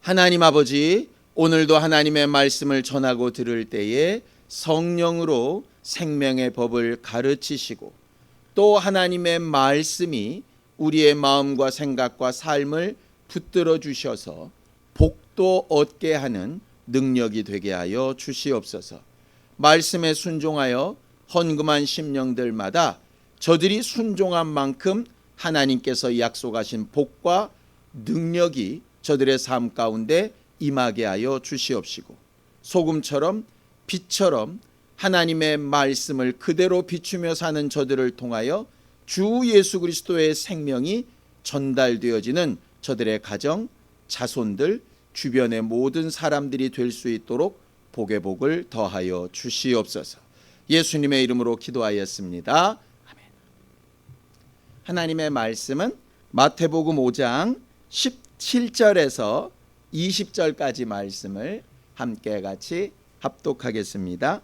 하나님 아버지, 오늘도 하나님의 말씀을 전하고 들을 때에 성령으로 생명의 법을 가르치시고 또 하나님의 말씀이 우리의 마음과 생각과 삶을 붙들어 주셔서 복도 얻게 하는 능력이 되게 하여 주시옵소서. 말씀에 순종하여 헌금한 심령들마다 저들이 순종한 만큼 하나님께서 약속하신 복과 능력이 저들의 삶 가운데 임하게 하여 주시옵시고, 소금처럼 빛처럼 하나님의 말씀을 그대로 비추며 사는 저들을 통하여 주 예수 그리스도의 생명이 전달되어지는 저들의 가정, 자손들, 주변의 모든 사람들이 될 수 있도록 복의 복을 더하여 주시옵소서. 예수님의 이름으로 기도하였습니다. 아멘. 하나님의 말씀은 마태복음 5장 17절에서 20절까지 말씀을 함께 같이 합독하겠습니다.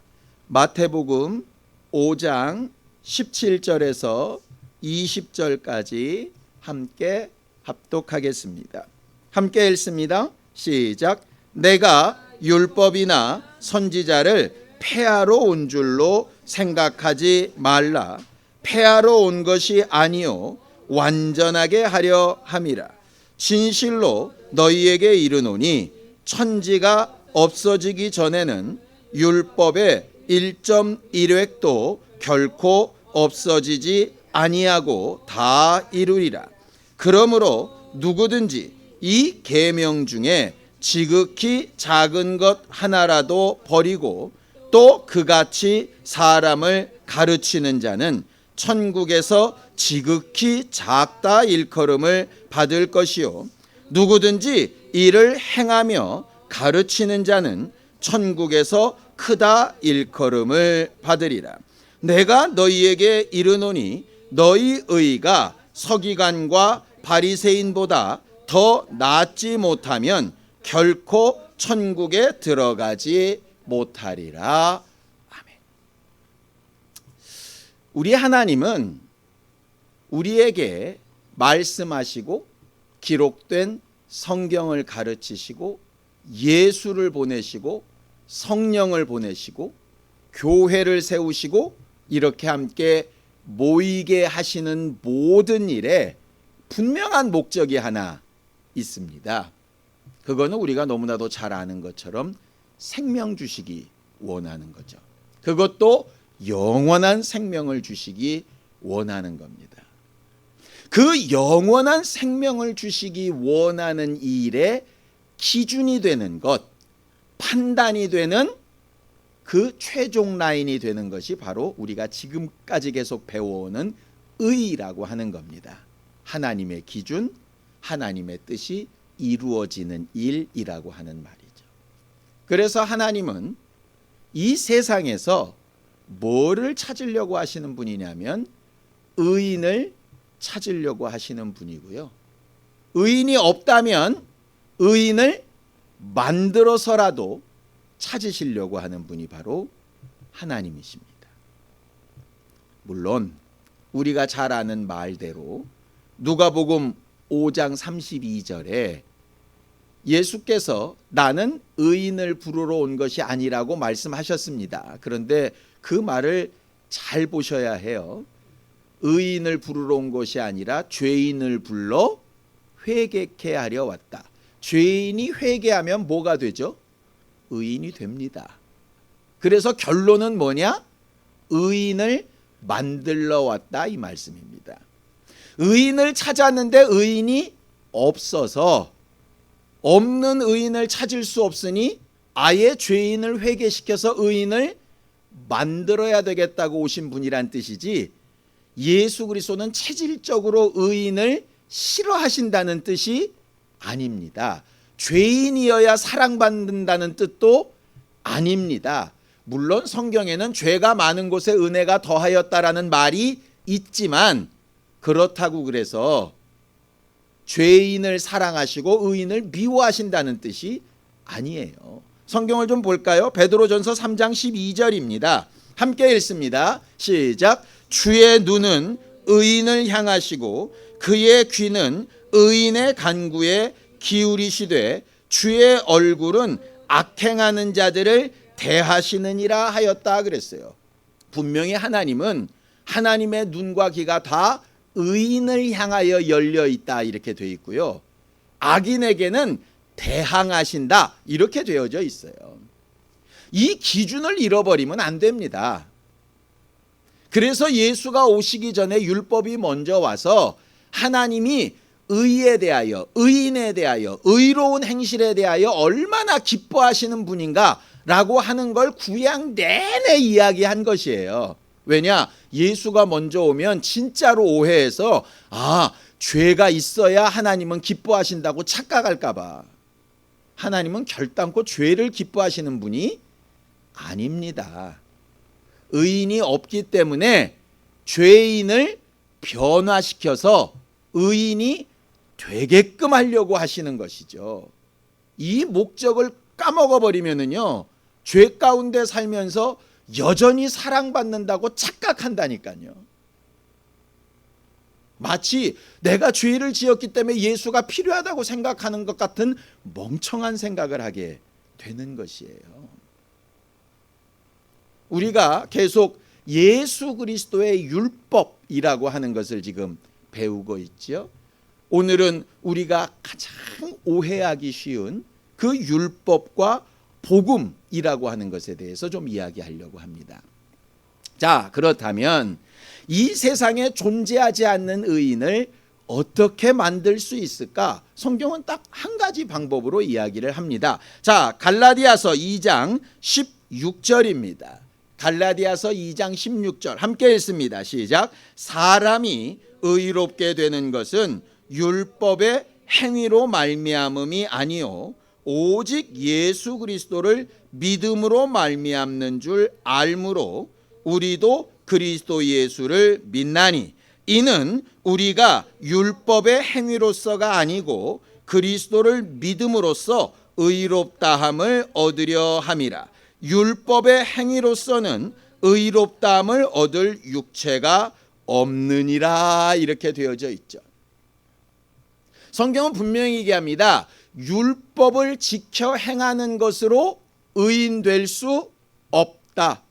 마태복음 5장 17절에서 20절까지 함께 합독하겠습니다. 함께 읽습니다. 시작. 내가 율법이나 선지자를 폐하러 온 줄로 생각하지 말라. 폐하러 온 것이 아니요 완전하게 하려 함이라. 진실로 너희에게 이르노니 천지가 없어지기 전에는 율법의 1.1획도 결코 없어지지 아니하고 다 이루리라. 그러므로 누구든지 이 계명 중에 지극히 작은 것 하나라도 버리고 또 그같이 사람을 가르치는 자는 천국에서 지극히 작다 일컬음을 받을 것이요 누구든지 이를 행하며 가르치는 자는 천국에서 크다 일컬음을 받으리라. 내가 너희에게 이르노니 너희 의가 서기관과 바리새인보다 더 낫지 못하면 결코 천국에 들어가지 못하리라. 아멘. 우리 하나님은 우리에게 말씀하시고 기록된 성경을 가르치시고 예수를 보내시고 성령을 보내시고 교회를 세우시고 이렇게 함께 모이게 하시는 모든 일에 분명한 목적이 하나 있습니다. 그거는 우리가 너무나도 잘 아는 것처럼 생명 주시기 원하는 거죠. 그것도 영원한 생명을 주시기 원하는 겁니다. 그 영원한 생명을 주시기 원하는 일에 기준이 되는 것, 판단이 되는 그 최종 라인이 되는 것이 바로 우리가 지금까지 계속 배워오는 의라고 하는 겁니다. 하나님의 기준, 하나님의 뜻이 이루어지는 일이라고 하는 말이죠. 그래서 하나님은 이 세상에서 뭐를 찾으려고 하시는 분이냐면 의인을 찾으려고 하시는 분이고요. 의인이 없다면 의인을 만들어서라도 찾으시려고 하는 분이 바로 하나님이십니다. 물론 우리가 잘 아는 말대로 누가복음 5장 32절에 예수께서 나는 의인을 부르러 온 것이 아니라고 말씀하셨습니다. 그런데 그 말을 잘 보셔야 해요. 의인을 부르러 온 것이 아니라 죄인을 불러 회개케 하려 왔다. 죄인이 회개하면 뭐가 되죠? 의인이 됩니다. 그래서 결론은 뭐냐? 의인을 만들러 왔다 이 말씀입니다. 의인을 찾았는데 의인이 없어서 없는 의인을 찾을 수 없으니 아예 죄인을 회개시켜서 의인을 만들어야 되겠다고 오신 분이란 뜻이지 예수 그리스도는 체질적으로 의인을 싫어하신다는 뜻이 아닙니다. 죄인이어야 사랑받는다는 뜻도 아닙니다. 물론 성경에는 죄가 많은 곳에 은혜가 더하였다라는 말이 있지만 그렇다고 그래서 죄인을 사랑하시고 의인을 미워하신다는 뜻이 아니에요. 성경을 좀 볼까요? 베드로전서 3장 12절입니다. 함께 읽습니다. 시작. 주의 눈은 의인을 향하시고 그의 귀는 의인의 간구에 기울이시되 주의 얼굴은 악행하는 자들을 대하시느니라 하였다 그랬어요. 분명히 하나님은 하나님의 눈과 귀가 다 의인을 향하여 열려 있다 이렇게 되어 있고요. 악인에게는 대항하신다 이렇게 되어져 있어요. 이 기준을 잃어버리면 안 됩니다. 그래서 예수가 오시기 전에 율법이 먼저 와서 하나님이 의에 대하여, 의인에 대하여, 의로운 행실에 대하여 얼마나 기뻐하시는 분인가 라고 하는 걸 구약 내내 이야기한 것이에요. 왜냐? 예수가 먼저 오면 진짜로 오해해서 죄가 있어야 하나님은 기뻐하신다고 착각할까 봐. 하나님은 결단코 죄를 기뻐하시는 분이 아닙니다. 의인이 없기 때문에 죄인을 변화시켜서 의인이 되게끔 하려고 하시는 것이죠. 이 목적을 까먹어 버리면은요, 죄 가운데 살면서 여전히 사랑받는다고 착각한다니까요. 마치 내가 죄를 지었기 때문에 예수가 필요하다고 생각하는 것 같은 멍청한 생각을 하게 되는 것이에요. 우리가 계속 예수 그리스도의 율법이라고 하는 것을 지금 배우고 있죠. 오늘은 우리가 가장 오해하기 쉬운 그 율법과 복음이라고 하는 것에 대해서 좀 이야기하려고 합니다. 자, 그렇다면 이 세상에 존재하지 않는 의인을 어떻게 만들 수 있을까? 성경은 딱 한 가지 방법으로 이야기를 합니다. 자, 갈라디아서 2장 16절입니다. 갈라디아서 2장 16절 함께 읽습니다. 시작. 사람이 의롭게 되는 것은 율법의 행위로 말미암음이 아니요 오직 예수 그리스도를 믿음으로 말미암는 줄 알므로 우리도 그리스도 예수를 믿나니 이는 우리가 율법의 행위로서가 아니고 그리스도를 믿음으로써 의롭다함을 얻으려 함이라. 율법의 행위로서는 의롭다함을 얻을 육체가 없느니라 이렇게 되어져 있죠. 성경은 분명히 얘기합니다. 율법을 지켜 행하는 것으로 의인 될 수 없다.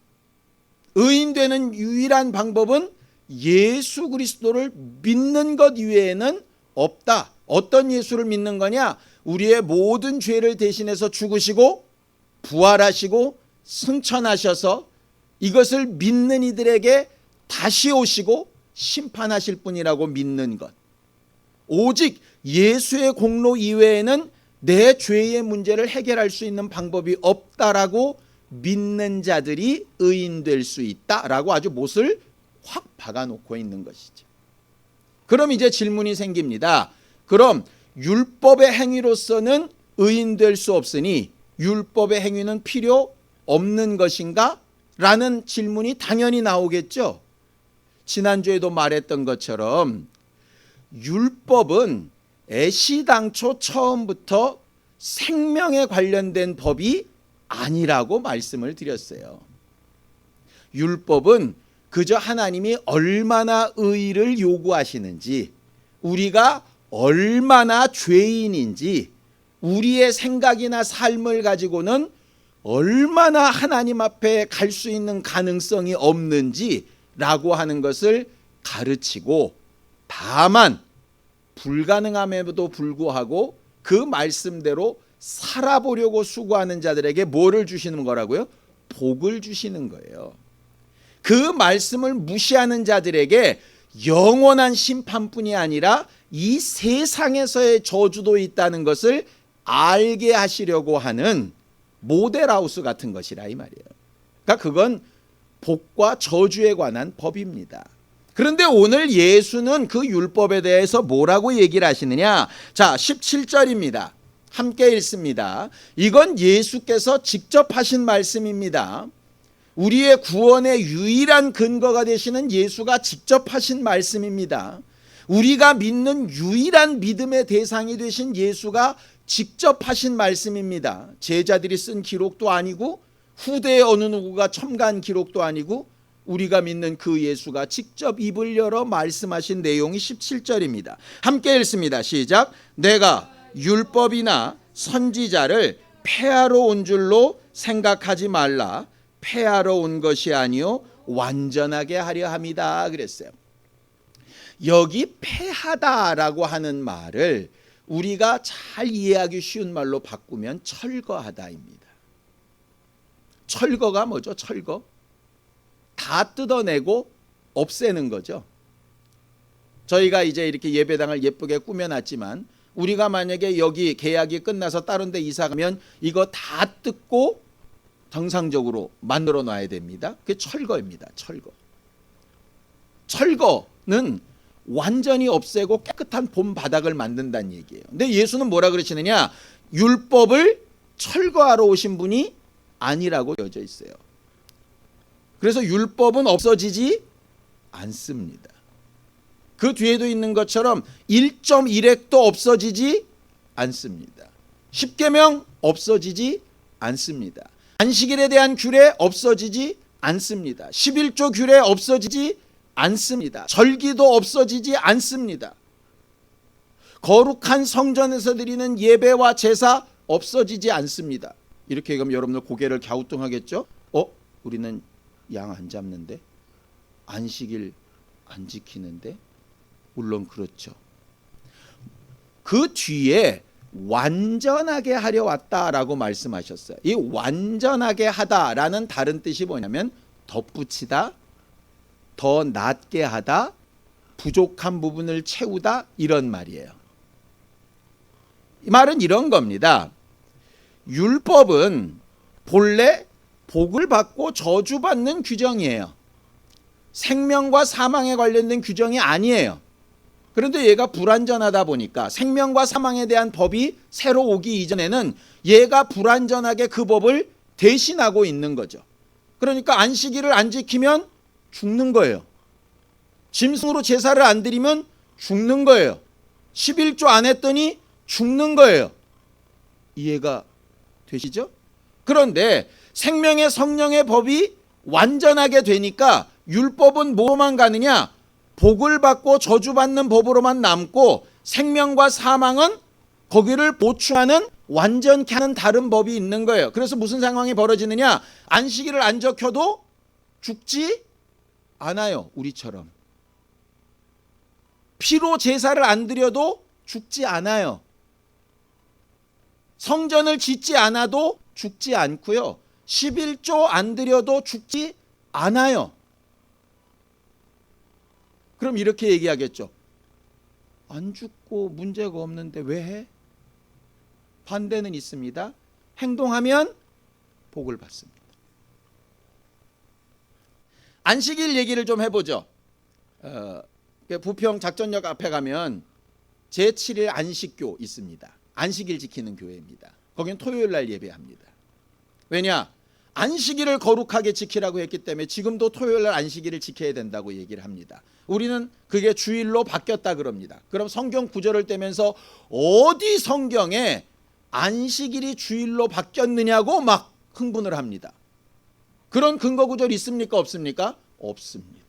의인 되는 유일한 방법은 예수 그리스도를 믿는 것 이외에는 없다. 어떤 예수를 믿는 거냐? 우리의 모든 죄를 대신해서 죽으시고 부활하시고 승천하셔서 이것을 믿는 이들에게 다시 오시고 심판하실 분이라고 믿는 것. 오직 예수의 공로 이외에는 내 죄의 문제를 해결할 수 있는 방법이 없다라고 믿는 자들이 의인 될 수 있다라고 아주 못을 확 박아놓고 있는 것이죠. 그럼 이제 질문이 생깁니다. 그럼 율법의 행위로서는 의인 될 수 없으니 율법의 행위는 필요 없는 것인가? 라는 질문이 당연히 나오겠죠. 지난주에도 말했던 것처럼 율법은 애시당초 처음부터 생명에 관련된 법이 아니라고 말씀을 드렸어요. 율법은 그저 하나님이 얼마나 의를 요구하시는지, 우리가 얼마나 죄인인지, 우리의 생각이나 삶을 가지고는 얼마나 하나님 앞에 갈 수 있는 가능성이 없는지라고 하는 것을 가르치고, 다만 불가능함에도 불구하고 그 말씀대로 살아보려고 수고하는 자들에게 뭐를 주시는 거라고요? 복을 주시는 거예요. 그 말씀을 무시하는 자들에게 영원한 심판뿐이 아니라 이 세상에서의 저주도 있다는 것을 알게 하시려고 하는 모델하우스 같은 것이라 이 말이에요. 그러니까 그건 복과 저주에 관한 법입니다. 그런데 오늘 예수는 그 율법에 대해서 뭐라고 얘기를 하시느냐? 자, 17절입니다. 함께 읽습니다. 이건 예수께서 직접 하신 말씀입니다. 우리의 구원의 유일한 근거가 되시는 예수가 직접 하신 말씀입니다. 우리가 믿는 유일한 믿음의 대상이 되신 예수가 직접 하신 말씀입니다. 제자들이 쓴 기록도 아니고 후대의 어느 누구가 첨가한 기록도 아니고 우리가 믿는 그 예수가 직접 입을 열어 말씀하신 내용이 17절입니다. 함께 읽습니다. 시작. 내가 율법이나 선지자를 폐하러 온 줄로 생각하지 말라. 폐하러 온 것이 아니요 완전하게 하려 함이다 그랬어요. 여기 폐하다라고 하는 말을 우리가 잘 이해하기 쉬운 말로 바꾸면 철거하다입니다. 철거가 뭐죠? 철거? 다 뜯어내고 없애는 거죠. 저희가 이제 이렇게 예배당을 예쁘게 꾸며놨지만 우리가 만약에 여기 계약이 끝나서 다른 데 이사 가면 이거 다 뜯고 정상적으로 만들어 놔야 됩니다. 그게 철거입니다. 철거. 철거는 완전히 없애고 깨끗한 봄 바닥을 만든다는 얘기예요. 근데 예수는 뭐라 그러시느냐? 율법을 철거하러 오신 분이 아니라고 되어져 있어요. 그래서 율법은 없어지지 않습니다. 그 뒤에도 있는 것처럼 1.1획도 없어지지 않습니다. 십계명 없어지지 않습니다. 안식일에 대한 규례 없어지지 않습니다. 11조 규례 없어지지 않습니다. 절기도 없어지지 않습니다. 거룩한 성전에서 드리는 예배와 제사 없어지지 않습니다. 이렇게 그럼 여러분들 고개를 갸우뚱하겠죠? 우리는 양 안 잡는데? 안식일 안 지키는데? 물론 그렇죠. 그 뒤에 완전하게 하려 왔다라고 말씀하셨어요. 이 완전하게 하다라는 다른 뜻이 뭐냐면 덧붙이다, 더 낫게 하다, 부족한 부분을 채우다 이런 말이에요. 이 말은 이런 겁니다. 율법은 본래 복을 받고 저주받는 규정이에요. 생명과 사망에 관련된 규정이 아니에요. 그런데 얘가 불완전하다 보니까 생명과 사망에 대한 법이 새로 오기 이전에는 얘가 불완전하게 그 법을 대신하고 있는 거죠. 그러니까 안식일을 안 지키면 죽는 거예요. 짐승으로 제사를 안 드리면 죽는 거예요. 11조 안 했더니 죽는 거예요. 이해가 되시죠? 그런데 생명의 성령의 법이 완전하게 되니까 율법은 뭐로만 가느냐? 복을 받고 저주받는 법으로만 남고 생명과 사망은 거기를 보충하는 완전케 하는 다른 법이 있는 거예요. 그래서 무슨 상황이 벌어지느냐? 안식일을 안 지켜도 죽지 않아요. 우리처럼. 피로 제사를 안 드려도 죽지 않아요. 성전을 짓지 않아도 죽지 않고요. 11조 안 드려도 죽지 않아요. 그럼 이렇게 얘기하겠죠. 안 죽고 문제가 없는데 왜 해? 반대는 있습니다. 행동하면 복을 받습니다. 안식일 얘기를 좀 해보죠. 부평 작전역 앞에 가면 제7일 안식교 있습니다. 안식일 지키는 교회입니다. 거기는 토요일 날 예배합니다. 왜냐? 안식일을 거룩하게 지키라고 했기 때문에 지금도 토요일 날 안식일을 지켜야 된다고 얘기를 합니다. 우리는 그게 주일로 바뀌었다 그럽니다. 그럼 성경 구절을 떼면서 어디 성경에 안식일이 주일로 바뀌었느냐고 막 흥분을 합니다. 그런 근거 구절 있습니까? 없습니까? 없습니다.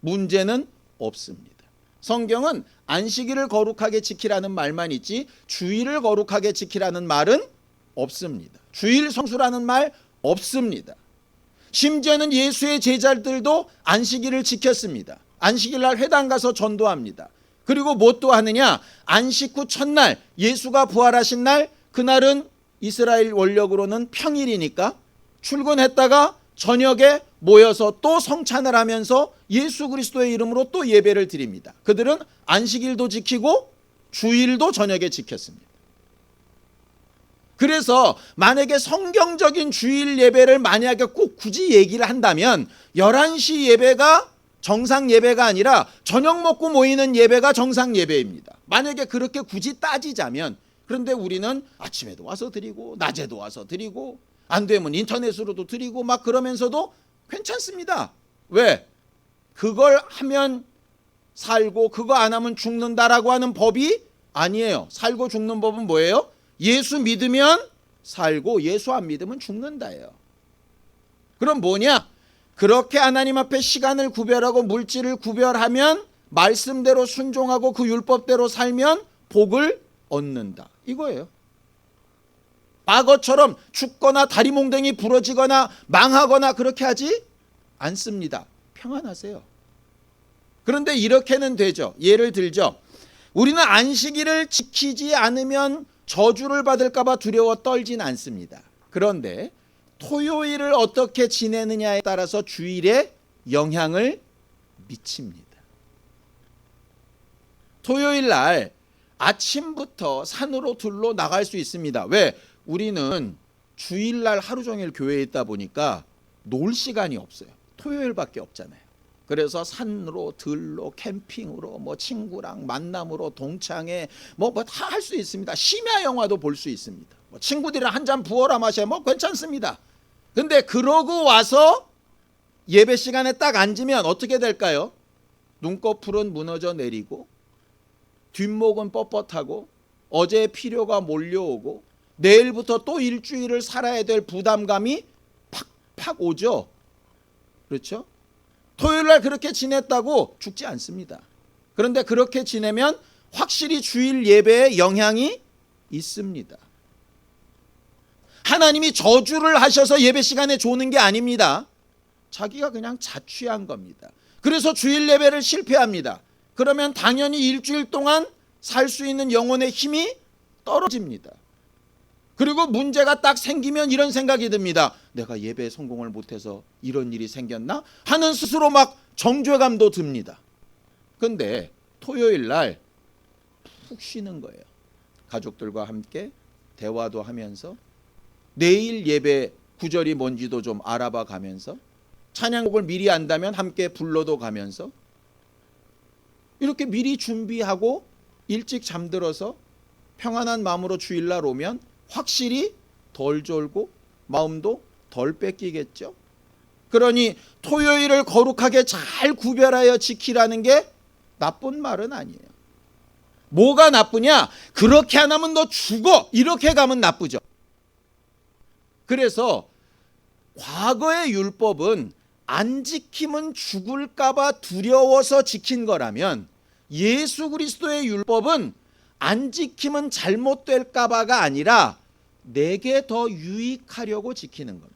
문제는 없습니다. 성경은 안식일을 거룩하게 지키라는 말만 있지 주일을 거룩하게 지키라는 말은 없습니다. 주일 성수라는 말 없습니다. 심지어는 예수의 제자들도 안식일을 지켰습니다. 안식일 날 회당 가서 전도합니다. 그리고 뭐 또 하느냐? 안식 후 첫날 예수가 부활하신 날 그날은 이스라엘 원력으로는 평일이니까 출근했다가 저녁에 모여서 또 성찬을 하면서 예수 그리스도의 이름으로 또 예배를 드립니다. 그들은 안식일도 지키고 주일도 저녁에 지켰습니다. 그래서 만약에 성경적인 주일 예배를 만약에 꼭 굳이 얘기를 한다면 11시 예배가 정상 예배가 아니라 저녁 먹고 모이는 예배가 정상 예배입니다. 만약에 그렇게 굳이 따지자면, 그런데 우리는 아침에도 와서 드리고 낮에도 와서 드리고 안 되면 인터넷으로도 드리고 막 그러면서도 괜찮습니다. 왜? 그걸 하면 살고 그거 안 하면 죽는다라고 하는 법이 아니에요. 살고 죽는 법은 뭐예요? 예수 믿으면 살고 예수 안 믿으면 죽는다예요. 그럼 뭐냐? 그렇게 하나님 앞에 시간을 구별하고 물질을 구별하면 말씀대로 순종하고 그 율법대로 살면 복을 얻는다. 이거예요. 과거처럼 죽거나 다리몽댕이 부러지거나 망하거나 그렇게 하지 않습니다. 평안하세요. 그런데 이렇게는 되죠. 예를 들죠. 우리는 안식일을 지키지 않으면 저주를 받을까 봐 두려워 떨진 않습니다. 그런데 토요일을 어떻게 지내느냐에 따라서 주일에 영향을 미칩니다. 토요일 날 아침부터 산으로 들러 나갈 수 있습니다. 왜? 우리는 주일날 하루 종일 교회에 있다 보니까 놀 시간이 없어요. 토요일밖에 없잖아요. 그래서 산으로 들러 캠핑으로 뭐 친구랑 만남으로 동창회 뭐 다 할 수 있습니다. 심야 영화도 볼 수 있습니다. 뭐 친구들이랑 한 잔 부어라 마셔 뭐 괜찮습니다. 근데 그러고 와서 예배 시간에 딱 앉으면 어떻게 될까요? 눈꺼풀은 무너져 내리고 뒷목은 뻣뻣하고 어제의 피로가 몰려오고 내일부터 또 일주일을 살아야 될 부담감이 팍팍 오죠. 그렇죠? 토요일날 그렇게 지냈다고 죽지 않습니다. 그런데 그렇게 지내면 확실히 주일 예배에 영향이 있습니다. 하나님이 저주를 하셔서 예배 시간에 조는 게 아닙니다. 자기가 그냥 자취한 겁니다. 그래서 주일 예배를 실패합니다. 그러면 당연히 일주일 동안 살 수 있는 영혼의 힘이 떨어집니다. 그리고 문제가 딱 생기면 이런 생각이 듭니다. 내가 예배에 성공을 못해서 이런 일이 생겼나? 하는 스스로 막 정죄감도 듭니다. 근데 토요일 날 푹 쉬는 거예요. 가족들과 함께 대화도 하면서 내일 예배 구절이 뭔지도 좀 알아봐 가면서 찬양곡을 미리 안다면 함께 불러도 가면서 이렇게 미리 준비하고 일찍 잠들어서 평안한 마음으로 주일날 오면 확실히 덜 졸고 마음도 덜 뺏기겠죠. 그러니 토요일을 거룩하게 잘 구별하여 지키라는 게 나쁜 말은 아니에요. 뭐가 나쁘냐? 그렇게 안 하면 너 죽어. 이렇게 가면 나쁘죠. 그래서 과거의 율법은 안 지키면 죽을까 봐 두려워서 지킨 거라면 예수 그리스도의 율법은 안 지키면 잘못될까 봐가 아니라 내게 더 유익하려고 지키는 겁니다.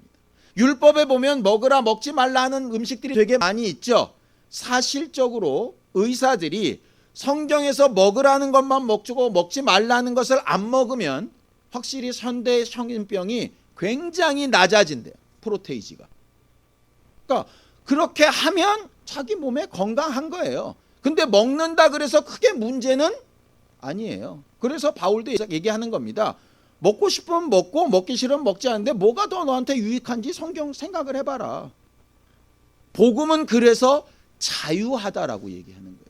율법에 보면 먹으라 먹지 말라 하는 음식들이 되게 많이 있죠. 사실적으로 의사들이 성경에서 먹으라는 것만 먹고 먹지 말라는 것을 안 먹으면 확실히 현대 성인병이 굉장히 낮아진대요. 프로테이지가. 그러니까 그렇게 하면 자기 몸에 건강한 거예요. 근데 먹는다 그래서 크게 문제는 아니에요. 그래서 바울도 얘기하는 겁니다. 먹고 싶으면 먹고 먹기 싫으면 먹지 않는데 뭐가 더 너한테 유익한지 성경 생각을 해봐라. 복음은 그래서 자유하다라고 얘기하는 거예요.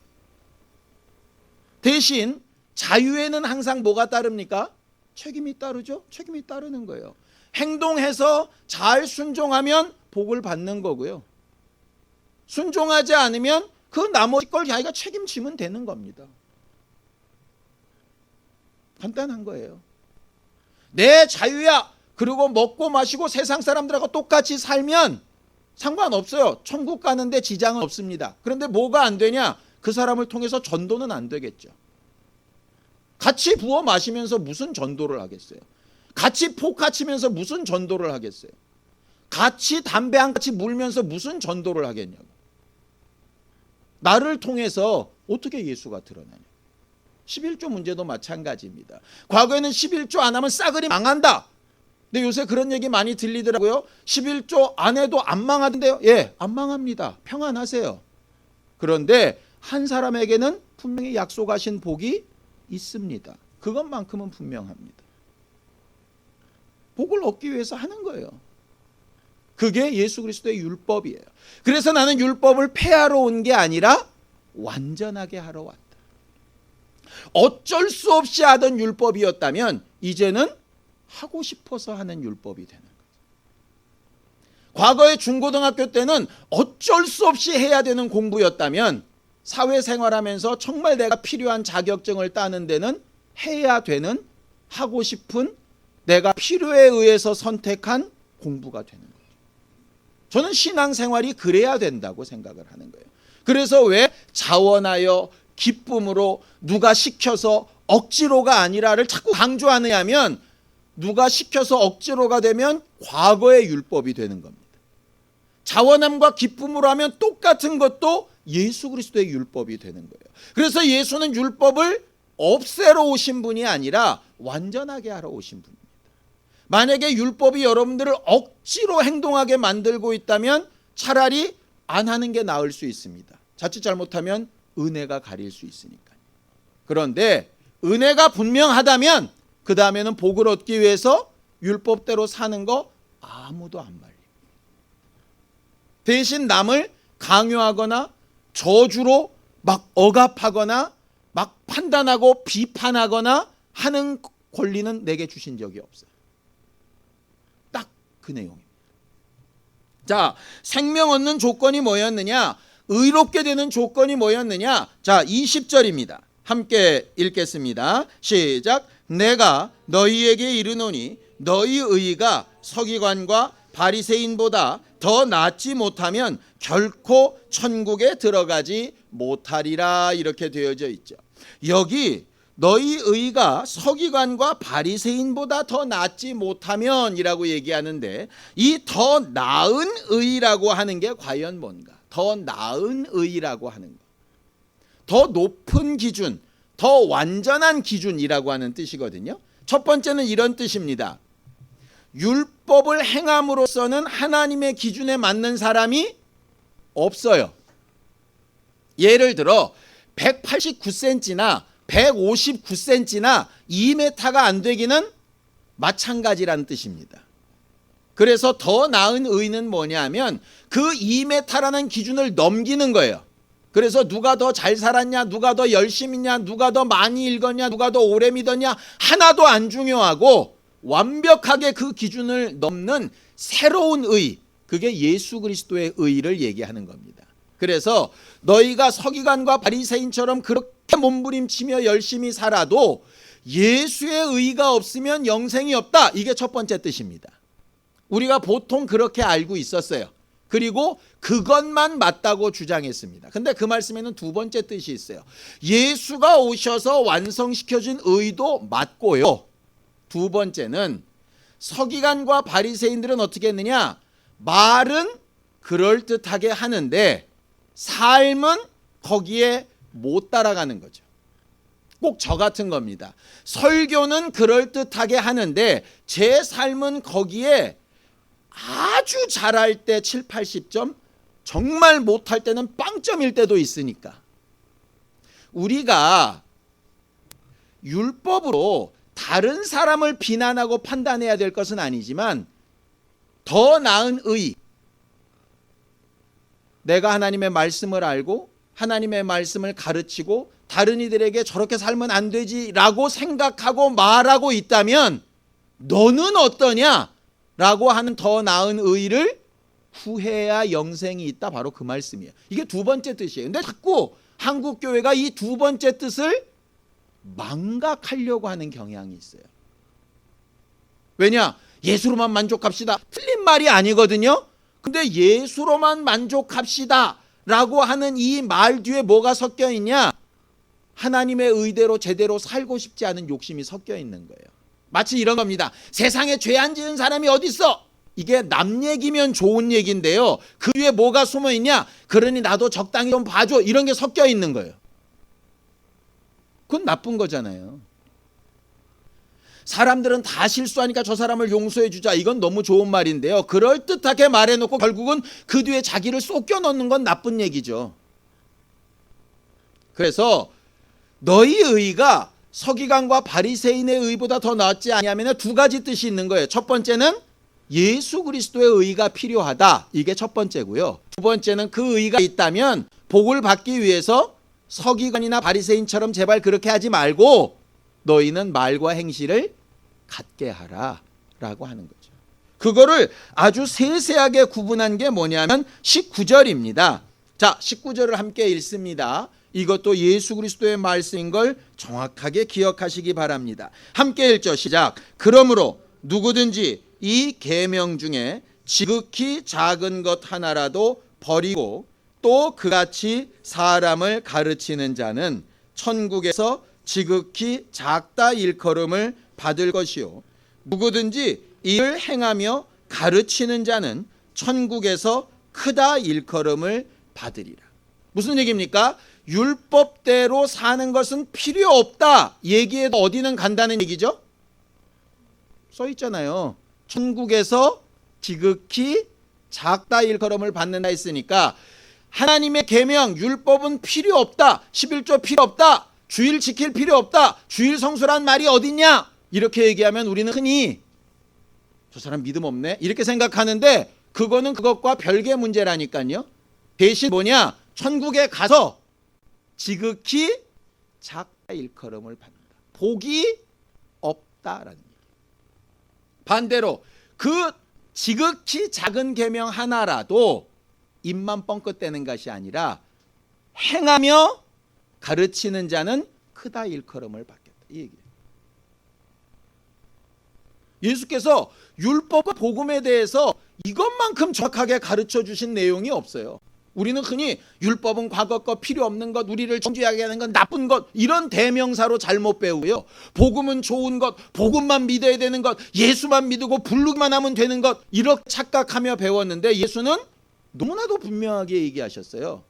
대신 자유에는 항상 뭐가 따릅니까? 책임이 따르죠. 책임이 따르는 거예요. 행동해서 잘 순종하면 복을 받는 거고요. 순종하지 않으면 그 나머지 걸 자기가 책임지면 되는 겁니다. 간단한 거예요. 내 자유야. 그리고 먹고 마시고 세상 사람들하고 똑같이 살면 상관없어요. 천국 가는데 지장은 없습니다. 그런데 뭐가 안 되냐? 그 사람을 통해서 전도는 안 되겠죠. 같이 부어 마시면서 무슨 전도를 하겠어요? 같이 포카치면서 무슨 전도를 하겠어요? 같이 담배 한 같이 물면서 무슨 전도를 하겠냐고. 나를 통해서 어떻게 예수가 드러나냐. 11조 문제도 마찬가지입니다. 과거에는 11조 안 하면 싸그리 망한다. 근데 요새 그런 얘기 많이 들리더라고요. 11조 안 해도 안 망하던데요. 예, 안 망합니다. 평안하세요. 그런데 한 사람에게는 분명히 약속하신 복이 있습니다. 그것만큼은 분명합니다. 복을 얻기 위해서 하는 거예요. 그게 예수 그리스도의 율법이에요. 그래서 나는 율법을 폐하러 온 게 아니라 완전하게 하러 왔다. 어쩔 수 없이 하던 율법이었다면 이제는 하고 싶어서 하는 율법이 되는 거죠. 과거의 중고등학교 때는 어쩔 수 없이 해야 되는 공부였다면 사회생활하면서 정말 내가 필요한 자격증을 따는 데는 해야 되는 하고 싶은 내가 필요에 의해서 선택한 공부가 되는 거예요. 저는 신앙생활이 그래야 된다고 생각을 하는 거예요. 그래서 왜 자원하여 기쁨으로 누가 시켜서 억지로가 아니라를 자꾸 강조하느냐면 누가 시켜서 억지로가 되면 과거의 율법이 되는 겁니다. 자원함과 기쁨으로 하면 똑같은 것도 예수 그리스도의 율법이 되는 거예요. 그래서 예수는 율법을 없애러 오신 분이 아니라 완전하게 하러 오신 분입니다. 만약에 율법이 여러분들을 억지로 행동하게 만들고 있다면 차라리 안 하는 게 나을 수 있습니다. 자칫 잘못하면 은혜가 가릴 수 있으니까요. 그런데 은혜가 분명하다면 그 다음에는 복을 얻기 위해서 율법대로 사는 거 아무도 안 말립니다. 대신 남을 강요하거나 저주로 막 억압하거나 막 판단하고 비판하거나 하는 권리는 내게 주신 적이 없어요. 딱 그 내용입니다. 자, 생명 얻는 조건이 뭐였느냐? 의롭게 되는 조건이 뭐였느냐? 자, 20절입니다. 함께 읽겠습니다. 시작. 내가 너희에게 이르노니 너희 의가 서기관과 바리새인보다 더 낫지 못하면 결코 천국에 들어가지 못하리라. 이렇게 되어져 있죠. 여기 너희 의가 서기관과 바리새인보다 더 낫지 못하면 이라고 얘기하는데, 이 더 나은 의라고 하는 게 과연 뭔가? 더 나은 의라고 하는 거, 더 높은 기준, 더 완전한 기준이라고 하는 뜻이거든요. 첫 번째는 이런 뜻입니다. 율법을 행함으로써는 하나님의 기준에 맞는 사람이 없어요. 예를 들어 189cm나 159cm나 2m가 안 되기는 마찬가지라는 뜻입니다. 그래서 더 나은 의는 뭐냐면 그 2m라는 기준을 넘기는 거예요. 그래서 누가 더 잘 살았냐, 누가 더 열심히 했냐, 누가 더 많이 읽었냐, 누가 더 오래 믿었냐 하나도 안 중요하고 완벽하게 그 기준을 넘는 새로운 의, 그게 예수 그리스도의 의를 얘기하는 겁니다. 그래서 너희가 서기관과 바리새인처럼 그렇게 몸부림치며 열심히 살아도 예수의 의가 없으면 영생이 없다. 이게 첫 번째 뜻입니다. 우리가 보통 그렇게 알고 있었어요. 그리고 그것만 맞다고 주장했습니다. 근데 그 말씀에는 두 번째 뜻이 있어요. 예수가 오셔서 완성시켜준 의도 맞고요. 두 번째는 서기관과 바리새인들은 어떻게 했느냐? 말은 그럴듯하게 하는데 삶은 거기에 못 따라가는 거죠. 꼭 저 같은 겁니다. 설교는 그럴듯하게 하는데 제 삶은 거기에 아주 잘할 때 7, 80점, 정말 못할 때는 빵점일 때도 있으니까 우리가 율법으로 다른 사람을 비난하고 판단해야 될 것은 아니지만 더 나은 의, 내가 하나님의 말씀을 알고 하나님의 말씀을 가르치고 다른 이들에게 저렇게 살면 안 되지라고 생각하고 말하고 있다면 너는 어떠냐? 라고 하는 더 나은 의를 후회야 영생이 있다. 바로 그 말씀이에요. 이게 두 번째 뜻이에요. 근데 자꾸 한국교회가 이 두 번째 뜻을 망각하려고 하는 경향이 있어요. 왜냐? 예수로만 만족합시다. 틀린 말이 아니거든요. 근데 예수로만 만족합시다 라고 하는 이 말 뒤에 뭐가 섞여 있냐? 하나님의 의대로 제대로 살고 싶지 않은 욕심이 섞여 있는 거예요. 마치 이런 겁니다. 세상에 죄 안 지은 사람이 어디 있어? 이게 남 얘기면 좋은 얘기인데요. 그 위에 뭐가 숨어 있냐? 그러니 나도 적당히 좀 봐줘. 이런 게 섞여 있는 거예요. 그건 나쁜 거잖아요. 사람들은 다 실수하니까 저 사람을 용서해 주자. 이건 너무 좋은 말인데요. 그럴듯하게 말해놓고 결국은 그 뒤에 자기를 쏟겨 넣는 건 나쁜 얘기죠. 그래서 너희 의가 서기관과 바리새인의 의보다 더 낫지 아니하면 두 가지 뜻이 있는 거예요. 첫 번째는 예수 그리스도의 의가 필요하다. 이게 첫 번째고요. 두 번째는 그 의가 있다면 복을 받기 위해서 서기관이나 바리새인처럼 제발 그렇게 하지 말고 너희는 말과 행실을 같게 하라 라고 하는 거죠. 그거를 아주 세세하게 구분한 게 뭐냐면 19절입니다. 자, 19절을 함께 읽습니다. 이것도 예수 그리스도의 말씀인 걸 정확하게 기억하시기 바랍니다. 함께 읽죠. 시작. 그러므로 누구든지 이 계명 중에 지극히 작은 것 하나라도 버리고 또 그같이 사람을 가르치는 자는 천국에서 지극히 작다 일컬음을 받을 것이요 누구든지 이를 행하며 가르치는 자는 천국에서 크다 일컬음을 받으리라. 무슨 얘기입니까? 율법대로 사는 것은 필요 없다 얘기해도 어디는 간다는 얘기죠? 써 있잖아요. 천국에서 지극히 작다 일컬음을 받는다 했으니까 하나님의 계명 율법은 필요 없다. 11조 필요 없다. 주일 지킬 필요 없다. 주일 성수란 말이 어딨냐? 이렇게 얘기하면 우리는 흔히 저 사람 믿음 없네 이렇게 생각하는데 그거는 그것과 별개의 문제라니까요. 대신 뭐냐? 천국에 가서 지극히 작다 일컬음을 받는다. 복이 없다라는 얘기. 반대로 그 지극히 작은 계명 하나라도 입만 뻥끗대는 것이 아니라 행하며 가르치는 자는 크다 일컬음을 받겠다. 이 얘기예요. 예수께서 율법과 복음에 대해서 이것만큼 정확하게 가르쳐 주신 내용이 없어요. 우리는 흔히 율법은 과거 것, 필요 없는 것, 우리를 정죄하게 하는 것, 나쁜 것 이런 대명사로 잘못 배우고요. 복음은 좋은 것, 복음만 믿어야 되는 것, 예수만 믿고 부르기만 하면 되는 것 이렇게 착각하며 배웠는데 예수는 너무나도 분명하게 얘기하셨어요.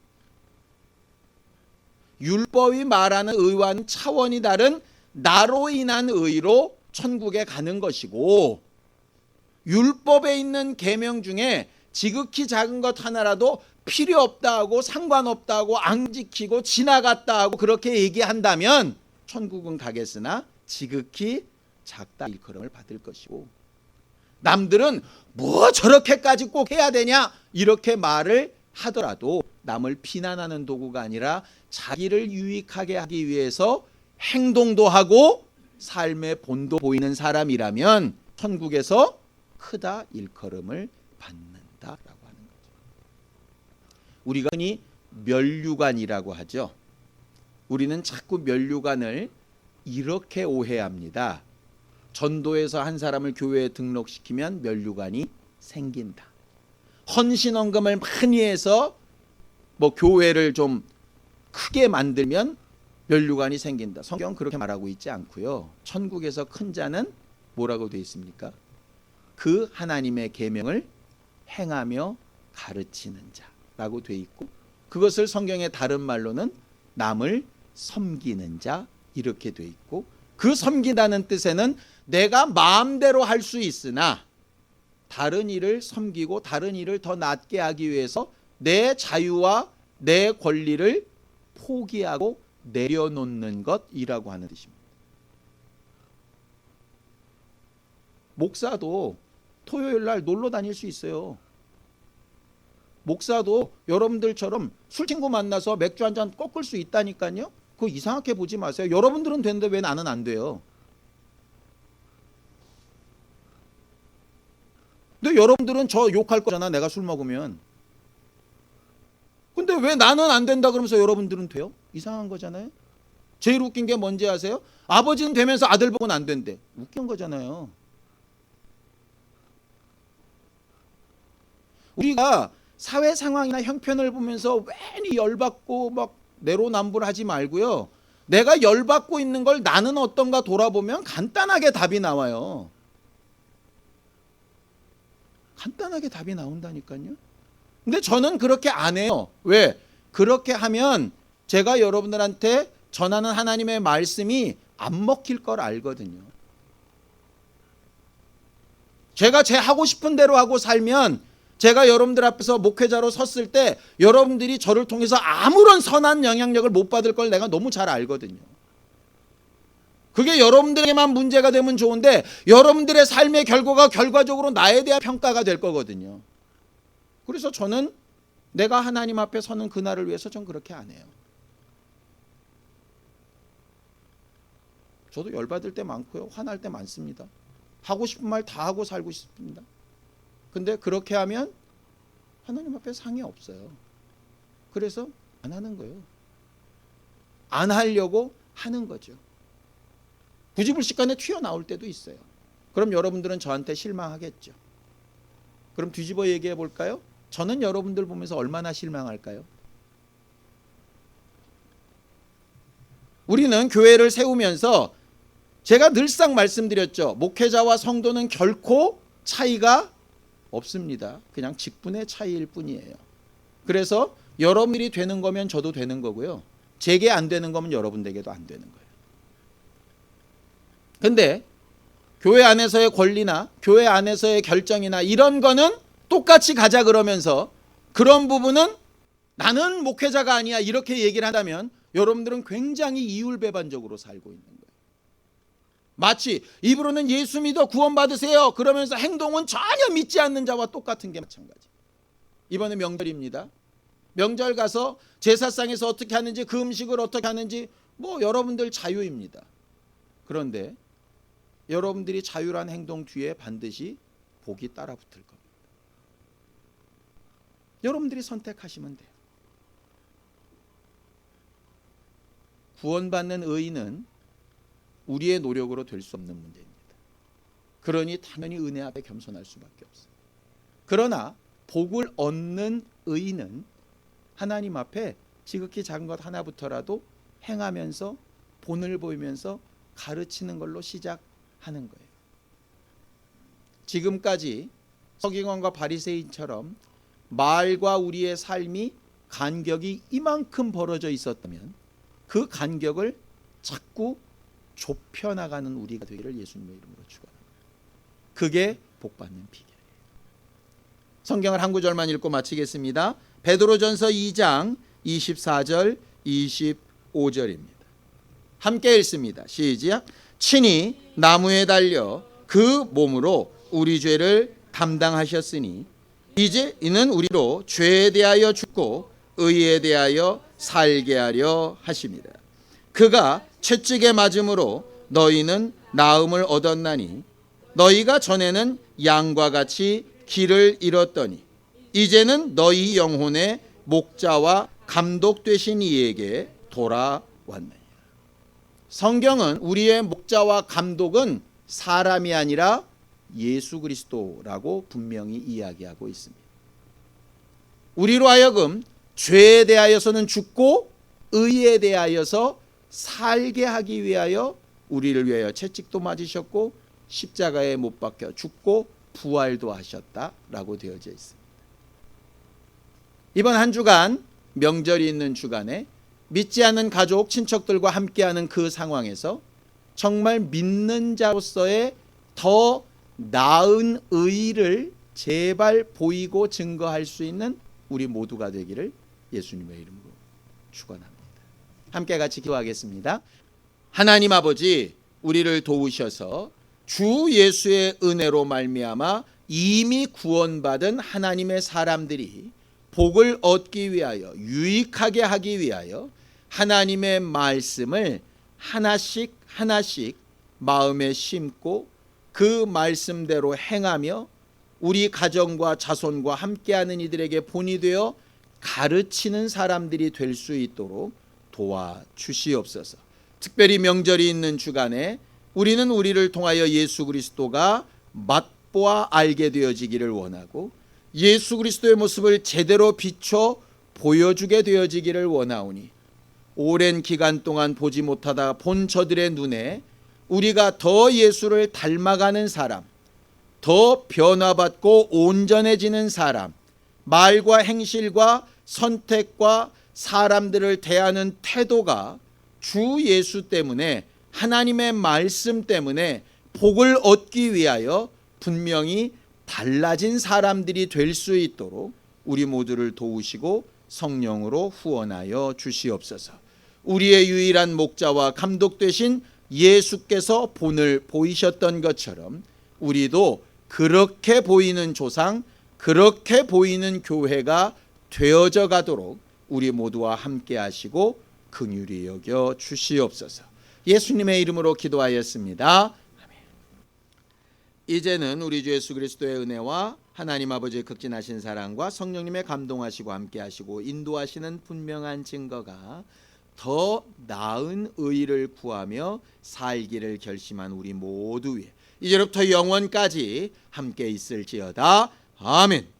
율법이 말하는 의와는 차원이 다른 나로 인한 의로 천국에 가는 것이고 율법에 있는 계명 중에 지극히 작은 것 하나라도 필요 없다 하고 상관없다 하고 안 지키고 지나갔다 하고 그렇게 얘기한다면 천국은 가겠으나 지극히 작다 일컬음을 받을 것이고 남들은 뭐 저렇게까지 꼭 해야 되냐 이렇게 말을 하더라도 남을 비난하는 도구가 아니라 자기를 유익하게 하기 위해서 행동도 하고 삶의 본도 보이는 사람이라면 천국에서 크다 일컬음을 받는다라고 하는 거죠. 우리가 흔히 면류관이라고 하죠. 우리는 자꾸 면류관을 이렇게 오해합니다. 전도에서 한 사람을 교회에 등록시키면 면류관이 생긴다. 헌신헌금을 많이 해서 뭐 교회를 좀 크게 만들면 면류관이 생긴다. 성경은 그렇게 말하고 있지 않고요. 천국에서 큰 자는 뭐라고 되어 있습니까? 그 하나님의 계명을 행하며 가르치는 자라고 되어 있고 그것을 성경의 다른 말로는 남을 섬기는 자 이렇게 되어 있고 그 섬긴다는 뜻에는 내가 마음대로 할 수 있으나 다른 일을 섬기고 다른 일을 더 낫게 하기 위해서 내 자유와 내 권리를 포기하고 내려놓는 것이라고 하는 뜻입니다. 목사도 토요일 날 놀러 다닐 수 있어요. 목사도 여러분들처럼 술 친구 만나서 맥주 한잔 꺾을 수 있다니까요. 그거 이상하게 보지 마세요. 여러분들은 되는데 왜 나는 안 돼요? 근데 여러분들은 저 욕할 거잖아. 내가 술 먹으면. 근데 왜 나는 안 된다 그러면서 여러분들은 돼요? 이상한 거잖아요. 제일 웃긴 게 뭔지 아세요? 아버지는 되면서 아들 보고는 안 된대. 웃긴 거잖아요. 우리가 사회 상황이나 형편을 보면서 괜히 열받고 막 내로남불하지 말고요. 내가 열받고 있는 걸 나는 어떤가 돌아보면 간단하게 답이 나와요. 간단하게 답이 나온다니까요. 근데 저는 그렇게 안 해요. 왜? 그렇게 하면 제가 여러분들한테 전하는 하나님의 말씀이 안 먹힐 걸 알거든요. 제가 제 하고 싶은 대로 하고 살면 제가 여러분들 앞에서 목회자로 섰을 때 여러분들이 저를 통해서 아무런 선한 영향력을 못 받을 걸 내가 너무 잘 알거든요. 그게 여러분들에게만 문제가 되면 좋은데 여러분들의 삶의 결과가 결과적으로 나에 대한 평가가 될 거거든요. 그래서 저는 내가 하나님 앞에 서는 그날을 위해서 전 그렇게 안 해요. 저도 열받을 때 많고요. 화날 때 많습니다. 하고 싶은 말 다 하고 살고 싶습니다. 근데 그렇게 하면 하나님 앞에 상이 없어요. 그래서 안 하는 거예요. 안 하려고 하는 거죠. 부지불식간에 튀어나올 때도 있어요. 그럼 여러분들은 저한테 실망하겠죠. 그럼 뒤집어 얘기해 볼까요? 저는 여러분들 보면서 얼마나 실망할까요? 우리는 교회를 세우면서 제가 늘상 말씀드렸죠. 목회자와 성도는 결코 차이가 없습니다. 그냥 직분의 차이일 뿐이에요. 그래서 여러분들이 되는 거면 저도 되는 거고요. 제게 안 되는 거면 여러분에게도 안 되는 거예요. 근데 교회 안에서의 권리나 교회 안에서의 결정이나 이런 거는 똑같이 가자 그러면서 그런 부분은 나는 목회자가 아니야 이렇게 얘기를 한다면 여러분들은 굉장히 이율배반적으로 살고 있는 거예요. 마치 입으로는 예수 믿어 구원받으세요 그러면서 행동은 전혀 믿지 않는 자와 똑같은 게 마찬가지. 이번에 명절입니다. 명절 가서 제사상에서 어떻게 하는지 그 음식을 어떻게 하는지 뭐 여러분들 자유입니다. 그런데 여러분들이 자유란 행동 뒤에 반드시 복이 따라 붙을 겁니다. 여러분들이 선택하시면 돼요. 구원받는 의인은 우리의 노력으로 될 수 없는 문제입니다. 그러니 당연히 은혜 앞에 겸손할 수밖에 없어요. 그러나 복을 얻는 의인은 하나님 앞에 지극히 작은 것 하나부터라도 행하면서 본을 보이면서 가르치는 걸로 시작하는 거예요. 지금까지 서기관과 바리새인처럼 말과 우리의 삶이 간격이 이만큼 벌어져 있었다면 그 간격을 자꾸 좁혀나가는 우리가 되기를 예수님의 이름으로 축원합니다. 그게 복받는 비결이에요. 성경을 한 구절만 읽고 마치겠습니다. 베드로전서 2장 24절 25절입니다. 함께 읽습니다. 시작. 친히 나무에 달려 그 몸으로 우리 죄를 담당하셨으니 이제 이는 우리로 죄에 대하여 죽고 의에 대하여 살게 하려 하십니다. 그가 채찍에 맞음으로 너희는 나음을 얻었나니 너희가 전에는 양과 같이 길을 잃었더니 이제는 너희 영혼의 목자와 감독 되신 이에게 돌아왔느니라. 성경은 우리의 목자와 감독은 사람이 아니라 예수 그리스도라고 분명히 이야기하고 있습니다. 우리로 하여금 죄에 대하여서는 죽고 의에 대하여서 살게 하기 위하여 우리를 위하여 채찍도 맞으셨고 십자가에 못 박혀 죽고 부활도 하셨다라고 되어져 있습니다. 이번 한 주간 명절이 있는 주간에 믿지 않는 가족, 친척들과 함께하는 그 상황에서 정말 믿는 자로서의 더 나은 의의를 제발 보이고 증거할 수 있는 우리 모두가 되기를 예수님의 이름으로 축원합니다. 함께 같이 기도하겠습니다. 하나님 아버지, 우리를 도우셔서 주 예수의 은혜로 말미암아 이미 구원받은 하나님의 사람들이 복을 얻기 위하여 유익하게 하기 위하여 하나님의 말씀을 하나씩 하나씩 마음에 심고 그 말씀대로 행하며 우리 가정과 자손과 함께하는 이들에게 본이 되어 가르치는 사람들이 될 수 있도록 도와주시옵소서. 특별히 명절이 있는 주간에 우리는 우리를 통하여 예수 그리스도가 맛보아 알게 되어지기를 원하고 예수 그리스도의 모습을 제대로 비춰 보여주게 되어지기를 원하오니 오랜 기간 동안 보지 못하다 본 저들의 눈에 우리가 더 예수를 닮아가는 사람, 더 변화받고 온전해지는 사람, 말과 행실과 선택과 사람들을 대하는 태도가 주 예수 때문에 하나님의 말씀 때문에 복을 얻기 위하여 분명히 달라진 사람들이 될 수 있도록 우리 모두를 도우시고 성령으로 후원하여 주시옵소서. 우리의 유일한 목자와 감독 되신 예수께서 본을 보이셨던 것처럼 우리도 그렇게 보이는 조상, 그렇게 보이는 교회가 되어져 가도록 우리 모두와 함께 하시고 긍휼히 여겨 주시옵소서. 예수님의 이름으로 기도하였습니다. 아멘. 이제는 우리 주 예수 그리스도의 은혜와 하나님 아버지의 극진하신 사랑과 성령님의 감동하시고 함께 하시고 인도하시는 분명한 증거가 더 나은 의를 구하며 살기를 결심한 우리 모두 위에 이제부터 영원까지 함께 있을지어다. 아멘.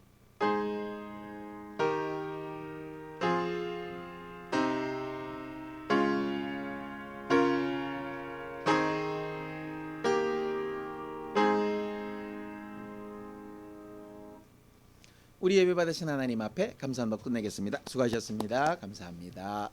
우리 예배 받으신 하나님 앞에 감사함으로 끝내겠습니다. 수고하셨습니다. 감사합니다.